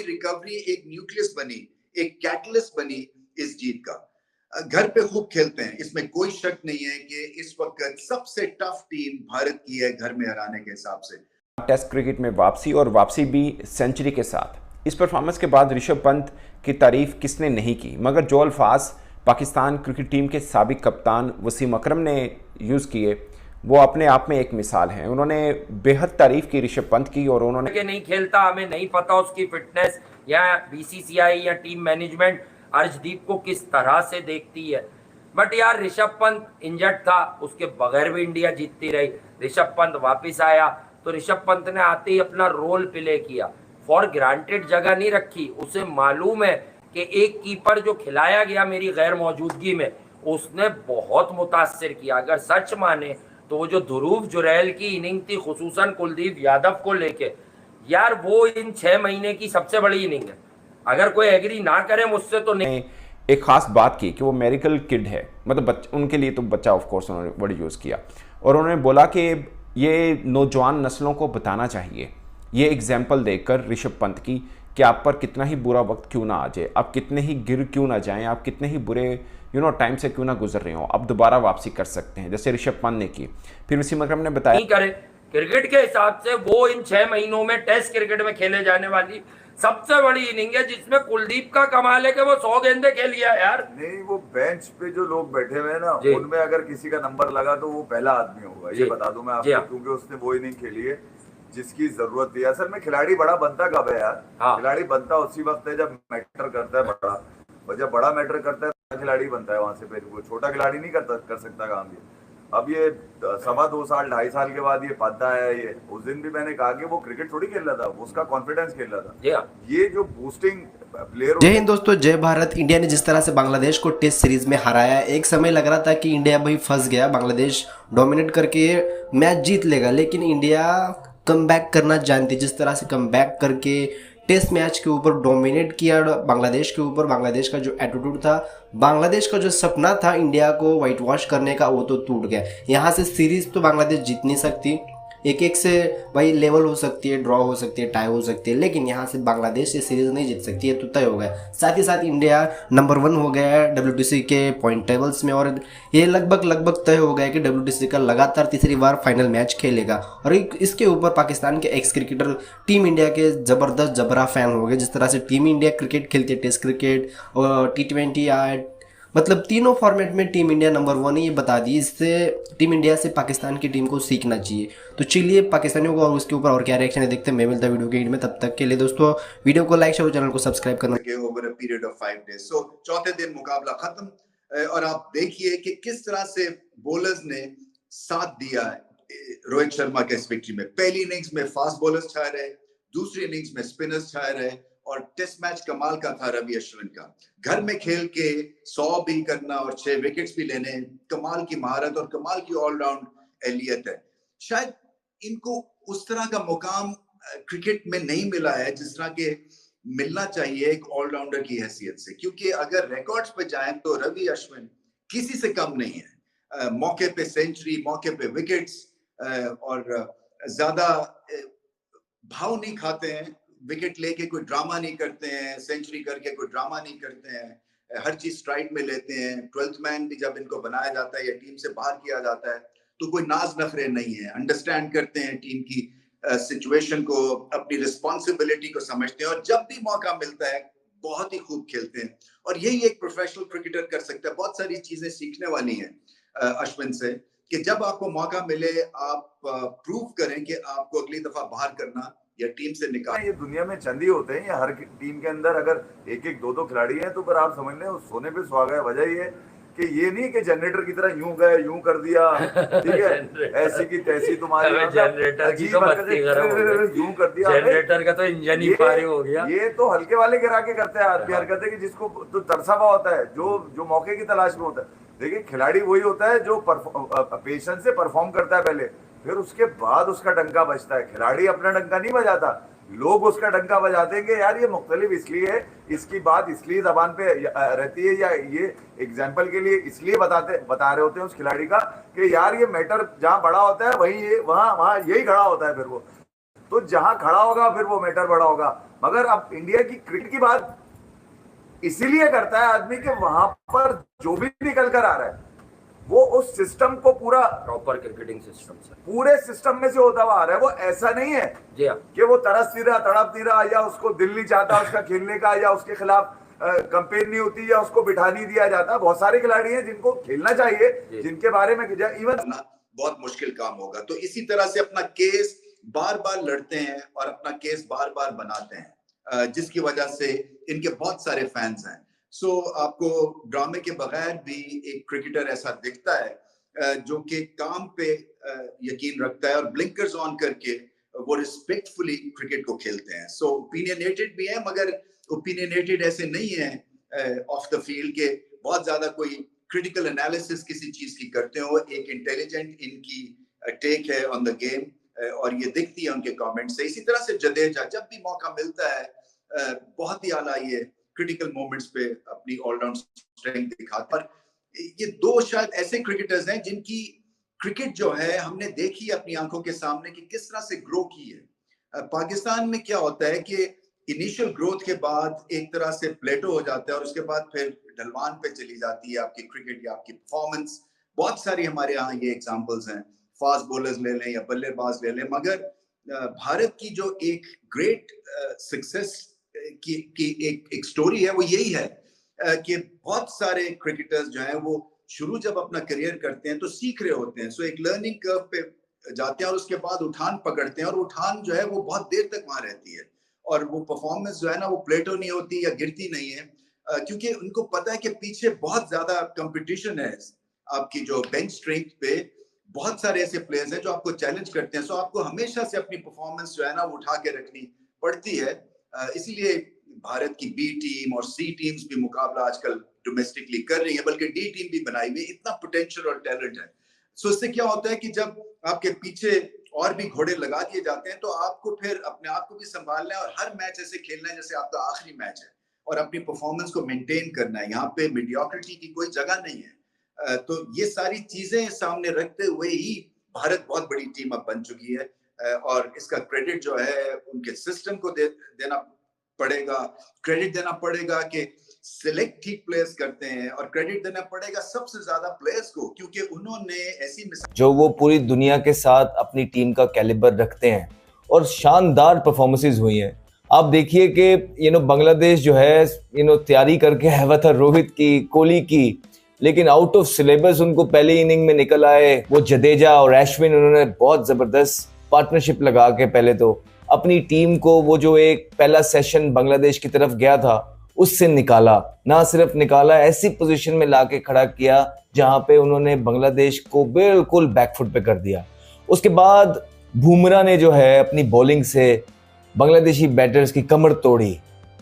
वही रिकवरी एक न्यूक्लियस बनी, एक कैटलिस्ट बनी इस जीत का। घर पे खूब खेलते हैं, इसमें कोई शक नहीं है कि इस वक्त सबसे टफ टीम भारत की है घर में हराने के हिसाब से। टेस्ट क्रिकेट में वापसी, और वापसी भी सेंचुरी के साथ। इस परफॉर्मेंस के बाद ऋषभ पंत की तारीफ किसने नहीं की, मगर जो अल्फाज पाकिस्तान क्रिकेट टीम के साबिक कप्तान वसीम अकरम ने यूज़ किए वो अपने आप में एक मिसाल है। उन्होंने बेहद तारीफ की ऋषभ पंत की, और उन्होंने कि नहीं खेलता, हमें नहीं पता उसकी फिटनेस या बीसीसीआई या टीम मैनेजमेंट अर्शदीप को किस तरह से देखती है। बट यार ऋषभ पंत इंजर्ड था, उसके बगैर भी इंडिया जीतती रही। ऋषभ पंत वापस आया तो ऋषभ पंत ने आते ही अपना रोल प्ले किया, फॉर ग्रांटेड जगह नहीं रखी। उसे मालूम है कि एक कीपर जो खिलाया गया मेरी गैर मौजूदगी में, उसने बहुत मुतासिर किया। अगर सच माने तो वो जो ध्रुव जुरैल की इनिंग थी, खुसूसन कुलदीप यादव को लेके, यार वो इन 6 महीने की सबसे बड़ी इनिंग है। अगर कोई एग्री ना करे मुझसे तो नहीं। एक खास बात की कि वो मेरिकल किड है, मतलब उनके लिए तो बच्चा ऑफ कोर्स उन्होंने वर्ड यूज़ किया, और उन्होंने बोला कि ये नौजवान नस्लों को बताना चाहिए, ये एग्जाम्पल देकर ऋषभ पंत की, कि आप पर कितना ही बुरा वक्त क्यों ना आ जाए, आप कितने ही गिर क्यों ना जाएं, आप कितने ही बुरे टाइम से क्यों ना गुजर रहे हो, आप दोबारा वापसी कर सकते हैं, जैसे ऋषभ पंत ने की। फिर वसीम अकरम ने बताया नहीं करे क्रिकेट के हिसाब से वो इन 6 महीनों में टेस्ट क्रिकेट में खेले जाने वाली सबसे बड़ी इनिंग है, जिसमें कुलदीप का कमाल है कि वो 100 गेंदे खेल लिया यार। नहीं, वो बेंच पे जो लोग बैठे हुए हैं ना, उनमें अगर किसी का नंबर लगा तो वो पहला आदमी होगा, ये बता दूं मैं आपको, क्योंकि उसने वो इनिंग खेली है जिसकी जरूरत थी। असल में खिलाड़ी बड़ा बनता कब है यार? खिलाड़ी बनता उसी वक्त है जब मैटर करता है बड़ा, और जब बड़ा मैटर करता है खिलाड़ी बनता है। वहां से फिर वो छोटा खिलाड़ी नहीं कर सकता काम ये। अब ये 2.25 साल 2.5 साल के बाद ये पाता है। ये उस दिन भी मैंने कहा कि वो क्रिकेट थोड़ी खेल रहा था, उसका कॉन्फिडेंस खेल रहा था। ये जो बूस्टिंग प्लेयर। जय हिंद दोस्तों, जय भारत। इंडिया ने जिस तरह से बांग्लादेश को टेस्ट सीरीज में हराया, एक समय लग रहा था कि इंडिया भाई फंस गया, बांग्लादेश डोमिनेट करके मैच जीत लेगा, लेकिन इंडिया कमबैक करना जानती। जिस तरह से कमबैक करके टेस्ट मैच के ऊपर डोमिनेट किया बांग्लादेश के ऊपर, बांग्लादेश का जो एटीट्यूड था, बांग्लादेश का जो सपना था इंडिया को व्हाइट वॉश करने का, वो तो टूट गया। यहाँ से सीरीज तो बांग्लादेश जीत नहीं सकती, एक एक से भाई लेवल हो सकती है, ड्रॉ हो सकती है, टाई हो सकती है, लेकिन यहाँ से बांग्लादेश ये सीरीज नहीं जीत सकती है, तो तय हो गया। साथ ही साथ इंडिया नंबर 1 हो गया है WTC के पॉइंट टेबल्स में, और ये लगभग तय हो गया कि WTC का लगातार तीसरी बार फाइनल मैच खेलेगा। और इसके ऊपर पाकिस्तान के एक्स क्रिकेटर टीम इंडिया के ज़बरदस्त जबरा फैन हो गए। जिस तरह से टीम इंडिया क्रिकेट खेलती है, टेस्ट क्रिकेट और T20 या मतलब तीनों फॉर्मेट में टीम इंडिया नंबर 1 है, ये बता दी। इससे टीम इंडिया से पाकिस्तान की टीम को सीखना चाहिए। तो चलिए पाकिस्तानियों को और उसके ऊपर और क्या रिएक्शन है देखते हैं। मैं मिलता वीडियो के एंड में, तब तक के लिए दोस्तों वीडियो को लाइक, शेयर और चैनल को सब्सक्राइब करना। Over a period of 5 days, so चौथे दिन मुकाबला खत्म, और आप देखिए कि किस तरह से बॉलर्स ने साथ दिया रोहित शर्मा के इस विक्ट्री में। पहली इनिंग्स में फास्ट बॉलर्स छा रहे, दूसरी इनिंग्स में स्पिनर्स छा रहे, और टेस्ट मैच कमाल का था रवि अश्विन का। घर में खेल के 100 भी करना और 6 विकेट्स भी लेने, कमाल की महारत और कमाल की ऑलराउंड एहलियत है। शायद इनको उस तरह का मुकाम क्रिकेट में नहीं मिला है जिस तरह के मिलना चाहिए एक ऑलराउंडर की हैसियत से, क्योंकि अगर रिकॉर्ड्स पे जाएं तो रवि अश्विन किसी से कम नहीं है। मौके पे सेंचुरी, मौके पे विकेट्स, और ज्यादा भाव नहीं खाते हैं, विकेट लेके कोई ड्रामा नहीं करते हैं, सेंचुरी करके कोई ड्रामा नहीं करते हैं, हर चीज स्ट्राइक में लेते हैं। 12th मैन भी जब इनको बनाया जाता है या टीम से बाहर किया जाता है तो कोई नाज नखरे नहीं है, अंडरस्टैंड करते हैं टीम की सिचुएशन को, अपनी रिस्पॉन्सिबिलिटी को समझते हैं, और जब भी मौका मिलता है बहुत ही खूब खेलते हैं। और यही एक प्रोफेशनल क्रिकेटर कर सकता है। बहुत सारी चीजें सीखने वाली हैं अश्विन से, कि जब आपको मौका मिले आप प्रूव करें कि आपको अगली दफा बाहर करना या टीम से निकाल। ये दुनिया में चंद ही होते हैं, या हर टीम के अंदर अगर एक एक दो खिलाड़ी हैं तो फिर आप समझ लें उस सोने पे सुहागा है। वजह ये कि ये नहीं कि जनरेटर की तरह यूं गए यूं कर दिया, ठीक है, ऐसी की तैसी तुम्हारी जनरेटर की तो बत्ती गरम हो गई, यूं कर दिया, जनरेटर का तो इंजन ही फारिग हो गया। ये तो हल्के वाले गिरा के करते हैं आदमी हरकतें कि जिसको तो तरसा हुआ होता है, जो मौके की तलाश में होता है। देखिए खिलाड़ी वही होता है जो पेशेंस से परफॉर्म करता है पहले, फिर उसके बाद उसका डंका बजता है। खिलाड़ी अपना डंका नहीं बजाता, लोग उसका डंका बजाते हैं कि यार ये मुख्तलिफ इसलिए है, इसकी बात इसलिए जबान पे रहती है, या ये एग्जाम्पल के लिए इसलिए बता रहे होते हैं उस खिलाड़ी का कि यार ये मैटर जहां बड़ा होता है वही वहां यही खड़ा होता है। फिर वो तो जहां खड़ा होगा फिर वो मैटर बड़ा होगा। मगर अब इंडिया की क्रिकेट की बात इसीलिए करता है आदमी कि वहां पर जो भी निकल कर आ रहा है वो उस सिस्टम को पूरा प्रॉपर क्रिकेटिंग सिस्टम से पूरे सिस्टम में से होता हुआ आ रहा है। वो ऐसा नहीं है जी हाँ, कि वो तरस नहीं रहा, तड़प नहीं रहा, या उसको दिल नहीं चाहता उसका खेलने का, या उसके खिलाफ कंपेन नहीं होती, या उसको बिठा नहीं दिया जाता। बहुत सारे खिलाड़ी हैं जिनको खेलना चाहिए, जिनके बारे में इवन बहुत मुश्किल काम होगा। तो इसी तरह से अपना केस बार बार लड़ते हैं और अपना केस बार बार बनाते हैं, जिसकी वजह से इनके बहुत सारे फैंस हैं। सो आपको ड्रामे के बगैर भी एक क्रिकेटर ऐसा दिखता है जो कि काम पे यकीन रखता है और ब्लिंकर्स ऑन करके वो रिस्पेक्टफुली क्रिकेट को खेलते हैं। सो ओपिनियनेटेड भी है, मगर ओपिनियनेटेड ऐसे नहीं है ऑफ द फील्ड के बहुत ज्यादा कोई क्रिटिकल एनालिसिस किसी चीज की करते हो। एक इंटेलिजेंट इनकी टेक है ऑन द गेम और ये दिखती है उनके कमेंट से। इसी तरह से जडेजा जब भी मौका मिलता है बहुत ही आला ये क्रिटिकल मोमेंट्स पे अपनी ऑलराउंड स्ट्रेंथ दिखाता है। ये दो शायद ऐसे क्रिकेटर्स हैं जिनकी क्रिकेट जो है हमने देखी अपनी आंखों के सामने कि किस तरह से ग्रो की है। पाकिस्तान में क्या होता है कि इनिशियल ग्रोथ के बाद एक तरह से प्लेटो हो जाता है और उसके बाद फिर ढलवान पे चली जाती है आपकी क्रिकेट या आपकी परफॉर्मेंस। बहुत सारी हमारे यहाँ ये एग्जांपल्स हैं, फास्ट बॉलर्स ले लें या बल्लेबाज ले लें। मगर भारत की जो एक ग्रेट सक्सेस की एक स्टोरी है वो यही है कि बहुत सारे क्रिकेटर्स जो हैं वो शुरू जब अपना करियर करते हैं तो सीख रहे होते हैं। सो एक लर्निंग कर्व पे जाते हैं और उसके बाद उठान पकड़ते हैं और उठान जो है वो बहुत देर तक वहां रहती है और वो परफॉर्मेंस जो है ना वो प्लेटो नहीं होती या गिरती नहीं है, क्योंकि उनको पता है कि पीछे बहुत ज्यादा कंपटीशन है। आपकी जो बेंच स्ट्रेंथ पे बहुत सारे ऐसे प्लेयर्स हैं जो आपको चैलेंज करते हैं। सो आपको हमेशा से अपनी परफॉर्मेंस जो है ना वो उठा के रखनी पड़ती है। इसीलिए भारत की बी टीम और सी टीम्स भी मुकाबला आजकल डोमेस्टिकली कर रही है, बल्कि डी टीम भी बनाई हुई। इतना पोटेंशियल और टैलेंट है। सो इससे क्या होता है कि जब आपके पीछे और भी घोड़े लगा दिए जाते हैं तो आपको फिर अपने आप को भी संभालना है और हर मैच ऐसे खेलना है जैसे आपका आखिरी मैच है और अपनी परफॉर्मेंस को मेंटेन करना है। यहाँ पे मीडियोक्रिटी की कोई जगह नहीं है। तो ये सारी चीजें सामने रखते हुए ही भारत बहुत बड़ी टीम अब बन चुकी है और इसका क्रेडिट जो है उनके सिस्टम को देना पड़ेगा। क्रेडिट देना पड़ेगा कि सिलेक्ट ठीक प्लेयर्स करते हैं और क्रेडिट देना पड़ेगा सबसे ज्यादा प्लेयर्स को, क्योंकि उन्होंने ऐसी जो वो पूरी दुनिया के साथ अपनी टीम का कैलिबर रखते हैं और शानदार परफॉर्मेंसेस हुई हैं। आप देखिए कि बांग्लादेश जो है तैयारी करके आया था रोहित की, कोहली की, लेकिन आउट ऑफ सिलेबस उनको पहले इनिंग में निकल आए वो जडेजा और अश्विन। उन्होंने बहुत जबरदस्त पार्टनरशिप लगा के पहले तो अपनी टीम को वो जो एक पहला सेशन बांग्लादेश की तरफ गया था उससे निकाला। ना सिर्फ निकाला, ऐसी पोजीशन में लाके खड़ा किया जहां पे उन्होंने बांग्लादेश को बिल्कुल बैकफुट पे कर दिया। उसके बाद बुमराह ने जो है अपनी बॉलिंग से बांग्लादेशी बैटर्स की कमर तोड़ी।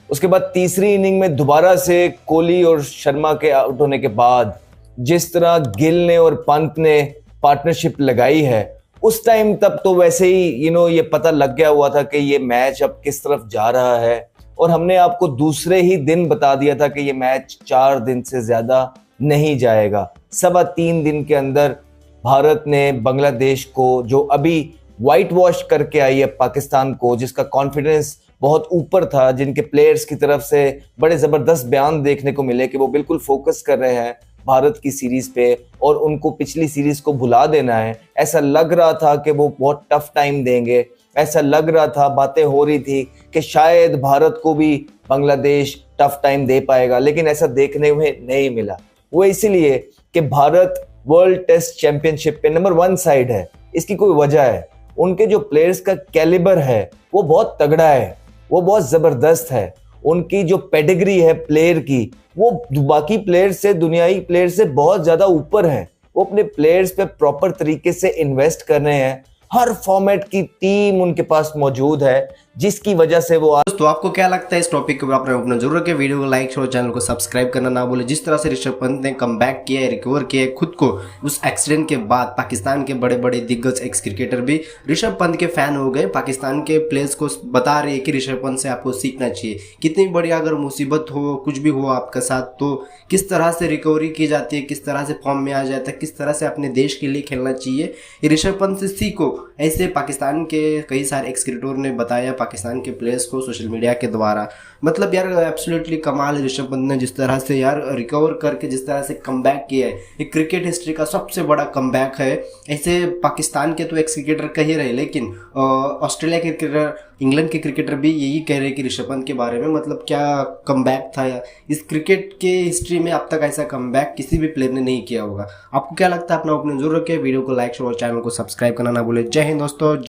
उसके बाद तीसरी इनिंग में दोबारा से कोहली और शर्मा के आउट होने के बाद जिस तरह गिल ने और पंत ने पार्टनरशिप लगाई है, उस टाइम तब तो वैसे ही ये पता लग गया हुआ था कि ये मैच अब किस तरफ जा रहा है और हमने आपको दूसरे ही दिन बता दिया था कि ये मैच 4 दिन से ज्यादा नहीं जाएगा। 3.25 दिन के अंदर भारत ने बांग्लादेश को, जो अभी व्हाइट वॉश करके आई है पाकिस्तान को, जिसका कॉन्फिडेंस बहुत ऊपर था, जिनके प्लेयर्स की तरफ से बड़े जबरदस्त बयान देखने को मिले कि वो बिल्कुल फोकस कर रहे हैं भारत की सीरीज पे और उनको पिछली सीरीज को भुला देना है। ऐसा लग रहा था कि वो बहुत टफ टाइम देंगे, ऐसा लग रहा था, बातें हो रही थी कि शायद भारत को भी बांग्लादेश टफ टाइम दे पाएगा, लेकिन ऐसा देखने में नहीं मिला। वो इसीलिए कि भारत वर्ल्ड टेस्ट चैंपियनशिप पे नंबर 1 साइड है। इसकी कोई वजह है, उनके जो प्लेयर्स का कैलिबर है वो बहुत तगड़ा है, वो बहुत जबरदस्त है। उनकी जो पेडिग्री है प्लेयर की वो बाकी प्लेयर से, दुनियाई प्लेयर से बहुत ज्यादा ऊपर है। वो अपने प्लेयर्स पे प्रॉपर तरीके से इन्वेस्ट कर रहे हैं। हर फॉर्मेट की टीम उनके पास मौजूद है, जिसकी वजह से वो तो आपको क्या लगता है इस टॉपिक के ऊपर आपने अपना जरूर रखें। वीडियो को लाइक और चैनल को सब्सक्राइब करना ना भूले। जिस तरह से ऋषभ पंत ने कमबैक किया है, रिकवर किया है खुद को उस एक्सीडेंट के बाद, पाकिस्तान के बड़े बड़े दिग्गज एक्स क्रिकेटर भी ऋषभ पंत के फैन हो गए। पाकिस्तान के प्लेयर्स को बता रहे हैं कि ऋषभ पंत से आपको सीखना चाहिए। कितनी बड़ी अगर मुसीबत हो, कुछ भी हो आपके साथ, तो किस तरह से रिकवरी की जाती है, किस तरह से फॉर्म में आ जाता है, किस तरह से अपने देश के लिए खेलना चाहिए, ये ऋषभ पंत से सीखो। ऐसे पाकिस्तान के कई सारे एक्स क्रिकेटरों ने बताया। पाकिस्तान के प्लेयर्स को सोशल मीडिया के द्वारा। मतलब यार एब्सोल्युटली कमाल है ऋषभ पंत ने जिस तरह से यार रिकवर करके जिस तरह से कमबैक किया है, एक क्रिकेट हिस्ट्री का सबसे बड़ा कमबैक है। ऐसे पाकिस्तान के तो एक्स क्रिकेटर कह ही रहे, लेकिन ऑस्ट्रेलिया के क्रिकेटर, इंग्लैंड के क्रिकेटर भी यही कह रहे कि ऋषभ पंत के बारे में, मतलब क्या कमबैक था। इस क्रिकेट के हिस्ट्री में अब तक ऐसा कमबैक किसी भी प्लेयर ने नहीं किया होगा। आपको क्या लगता है? अपना ओपिनियन जरूर रखें, वीडियो को लाइक और चैनल को सब्सक्राइब करना ना भूलें। जय हिंद दोस्तों।